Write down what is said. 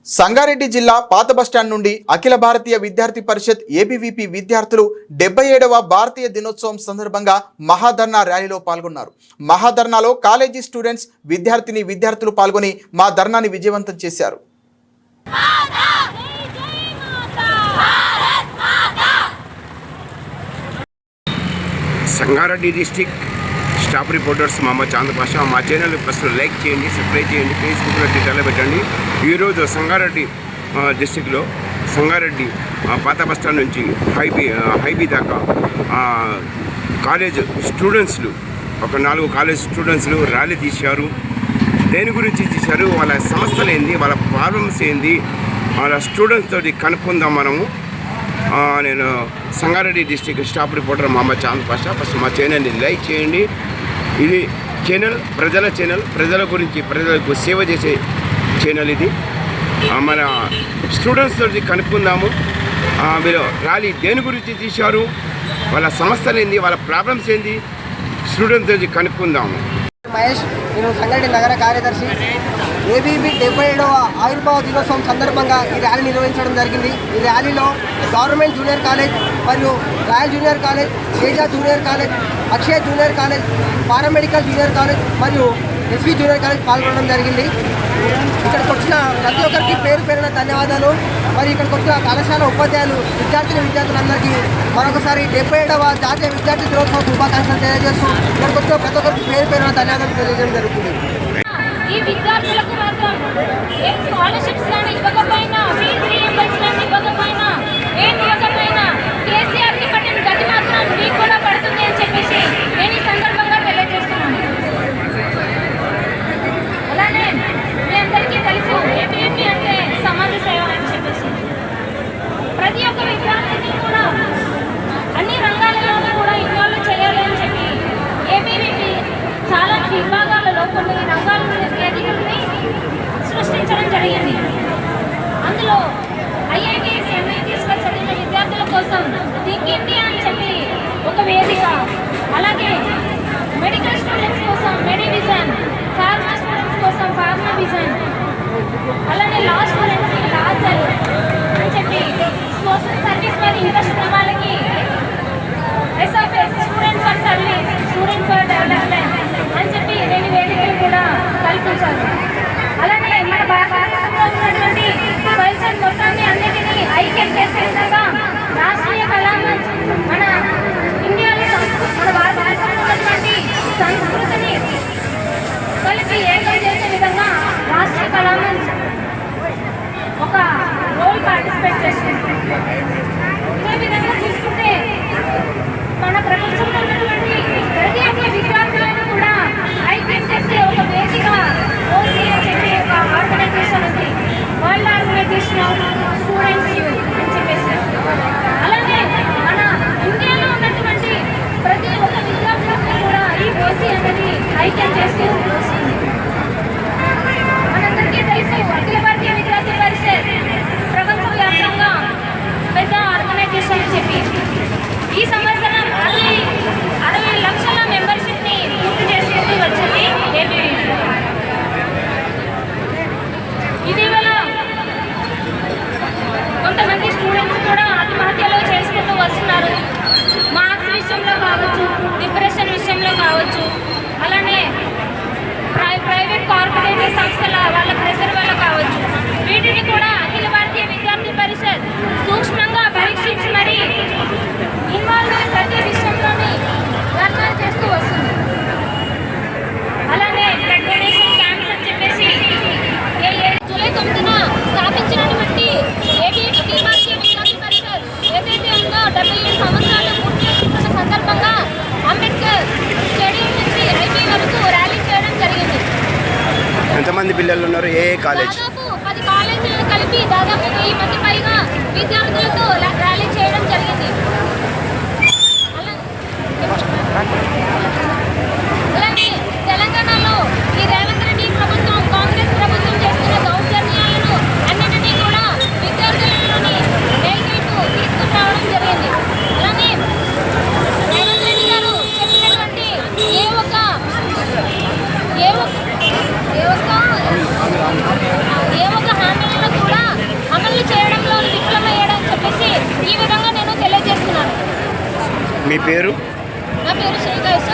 సంగారెడ్డి జిల్లా పాత బస్టాండ్ నుండి అఖిల భారతీయ విద్యార్థి పరిషత్ ఏబీవీపీ విద్యార్థులు 77వ భారతీయ దినోత్సవం సందర్భంగా మహాధర్నా ర్యాలీలో పాల్గొన్నారు. మహాధర్నాలో కాలేజీ స్టూడెంట్స్, విద్యార్థులు పాల్గొని మా ధర్నాని విజయవంతం చేశారు. Sangareddy district staff reporters Mohammed Chand Pasha. మా ఛానల్ ఫస్ట్ లైక్ చేయండి, సబ్స్క్రైబ్ చేయండి, ఫేస్బుక్లో ట్విట్టర్లో పెట్టండి. ఈరోజు సంగారెడ్డి డిస్ట్రిక్ట్లో సంగారెడ్డి పాత బస్టాండ్ నుంచి హైబీ దాకా కాలేజ్ స్టూడెంట్స్లు ఒక 4 కాలేజ్ స్టూడెంట్స్లు ర్యాలీ తీశారు. దేని గురించి తీశారు, వాళ్ళ సమస్యలు ఏంది, వాళ్ళ ప్రాబ్లమ్స్ ఏంది, వాళ్ళ స్టూడెంట్స్ తోటి కనుక్కుందాం మనము. నేను Sangareddy district staff reporter Mohammed Chand Pasha. First మా ఛానల్ని లైక్ చేయండి. ఇది ఛానల్ ప్రజల ఛానల్, ప్రజల గురించి ప్రజలకు సేవ చేసే ఛానల్ ఇది. మన స్టూడెంట్స్ తోటి కనుక్కుందాము. వీళ్ళు ర్యాలీ దేని గురించి తీశారు, వాళ్ళ సమస్యలు ఏంది, వాళ్ళ ప్రాబ్లమ్స్ ఏంది, స్టూడెంట్స్ తోటి కనుక్కుందాము. మహేష్, నేను సంగారెడ్డి నగర కార్యదర్శి. ఏబీవీ 77వ ఆవిర్భావ దినోత్సవం సందర్భంగా ఈ ర్యాలీ నిర్వహించడం జరిగింది. ఈ ర్యాలీలో గవర్నమెంట్ జూనియర్ కాలేజ్ మరియు royal junior college, Teja junior college, Akshaya junior college, paramedical junior college మరియు ఎస్వి జూనియర్ కాలేజ్ పాల్గొనడం జరిగింది. ఇక్కడికి వచ్చిన ప్రతి ఒక్కరికి పేరు పేరున ధన్యవాదాలు. మరి ఇక్కడికి వచ్చిన కళాశాల ఉపాధ్యాయులు, విద్యార్థులందరికీ మరొకసారి 77వ జాతీయ విద్యార్థి దినోత్సవ శుభాకాంక్షలు తెలియజేస్తూ ఇక్కడికి వచ్చిన ప్రతి ఒక్కరికి పేరు పేరున ధన్యవాదాలు తెలియజేయడం జరుగుతుంది. ఈ విద్యార్థులకు మాత్రం ఏం స్కాలర్షిప్స్ కానీ ఇవ్వకపోయినా, ఫీజు రీయింబర్స్మెంట్ ఇవ్వకపోయినా, ఏం ఇవ్వకపోయినా కేసీఆర్కి పట్టిన గతి మాత్రం మీకు కూడా పడుతుంది అని చెప్పేసి నేను ఈ సందర్భంగా తెలియజేస్తున్నాను. అలానే మీ అందరికీ తెలుసు ఏబీవీపీ అంటే సమాజ సేవ అని చెప్పేసి ప్రతి ఒక్క విద్యార్థిని కూడా అన్ని రంగాలలో కూడా ఇన్వాల్వ్ చేయాలి అని చెప్పి ఏబీవీపీ చాలా విభాగాలలో కొన్ని రంగాల వేదికల్ని సృష్టించడం జరిగింది. అందులో ఐఐటీఎస్, ఎంఐటీఎస్లో చదివిన విద్యార్థుల కోసం థింక్ ఇండియా అని చెప్పి ఒక వేదిక, అలాగే మెడికల్ స్టూడెంట్స్ కోసం మెడివిజన్, ఫార్మా స్టూడెంట్స్ కోసం ఫార్మా విజన్, అలానే లా స్టూడెంట్స్కి లా సెల్ అని చెప్పి సోషల్ సర్వీస్ మీద ఇంట్రెస్ట్ ఉన్న వాళ్ళకి SFS, student for service, student for development అని చెప్పి 2 వేదికలు కూడా కల్పించారు. అలానే మన భారతదేశంలో ఉన్నటువంటి కల్చర్ మొత్తాన్ని అన్నిటినీ ఐక్యం చేసే విధంగా రాష్ట్రీయ కళామంచ్ మన ఇండియాలో మన భారతదేశంలో ఉన్నటువంటి సంస్కృతిని కలిపి ఏకం చేసే విధంగా రాష్ట్రీయ కళామంచ్ ఒక రోల్ పార్టిసిపేట్ చేస్తుంది. ఇదే విధంగా చూసుకుంటే మన ప్రపంచంలో ఉన్నటువంటి ప్రతి ఒక్క విద్యార్థులను కూడా ఐక్యం చేసే ఒక వేదిక ఓసీ అని చెప్పి ఒక ఆర్గనైజేషన్ ఉంది, వరల్డ్ ఆర్గనైజేషన్ ఆఫ్ స్టూడెంట్స్ అని చెప్పేసి. అలానే మన ఇండియాలో ఉన్నటువంటి ప్రతి ఒక్క విద్యార్థులను కూడా ఈ ఓసీ అనేది ఐక్యం చేస్తూ వస్తుంది. మనందరికీ తెలుసు అఖిల భారతీయ విద్యార్థి పరిషత్ ప్రపంచవ్యాప్తంగా పెద్ద ఆర్గనైజేషన్ అని చెప్పి ఈ సంవత్సరం 60 లక్షల మెంబర్షిప్ని పూర్తి చేసుకుంటూ వచ్చింది ఏబీవీపీ. ఇటీవల కొంతమంది స్టూడెంట్స్ కూడా ఆత్మహత్యలు చేసుకుంటూ వస్తున్నారు. మార్క్స్ విషయంలో కావచ్చు, డిప్రెషన్ విషయంలో కావచ్చు, అలానే ప్రైవేట్ కార్పొరేట్ సంస్థల వాళ్ళ ప్రెషర్ వల్ల కావచ్చు. వీటిని కూడా అఖిల భారతీయ విద్యార్థి పరిషత్ సూక్ష్మంగా పరీక్షించి మరీ ఇన్వాల్వ్ అయ్యే ప్రతి విషయంలోని ధర్నాలు చేస్తూ వస్తుంది. అలానే బ్లడ్ డొనేషన్ క్యాంప్స్ అని చెప్పేసి జూలై 9న స్థాపించినటువంటి ఏబీవీపీ అఖిల భారతీయ విద్యార్థి పరిషత్ ఏదైతే ఉందో 77 సంవత్సరాలు పూర్తి చేసుకున్న సందర్భంగా అంబేద్కర్ స్టేడియం నుంచి ఐబీ వరకు ర్యాలీ చేయడం జరిగింది. ఎంతమంది పిల్లలు ఉన్నారు, ఏ కాలేజ్? దాదాపు 10 కాలేజీలను కలిపి దాదాపు 1000 మంది పైగా విద్యార్థులతో ర్యాలీ చేయడం జరిగింది. అలానే తెలంగాణలో ఈ రేవంత్ రెడ్డి ప్రభుత్వం, కాంగ్రెస్ ప్రభుత్వం చేస్తున్న దౌర్జన్యాలను అన్నింటినీ కూడా విద్యార్థులలోని మేల్కొల్పు తీసుకురావడం జరిగింది. అలానే రేవంత్ రెడ్డి గారు చెప్పినటువంటి ఏ ఒక్క హామీలను కూడా మీ పేరు? నా పేరు శ్రీకాశ.